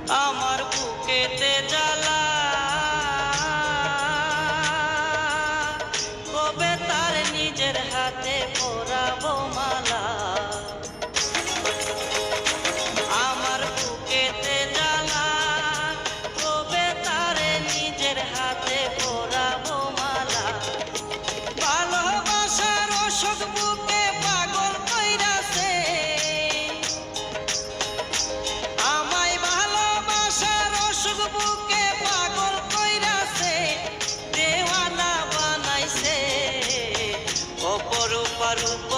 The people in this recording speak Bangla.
আমার বুকেতে জ্বালা, কবে তার নিজের হাতে পরাবো মালা। আমার বুকেতে জ্বালা, কবে তার নিজের হাতে পরাবো মালা। ভালোবাসার অসুখ বুকে পাগল কইরাছে, আমায় ভালোবাসার অসুখ বুকে পাগল কইরাছে, দেওয়ানা বানাইছে অপরূপা রূপ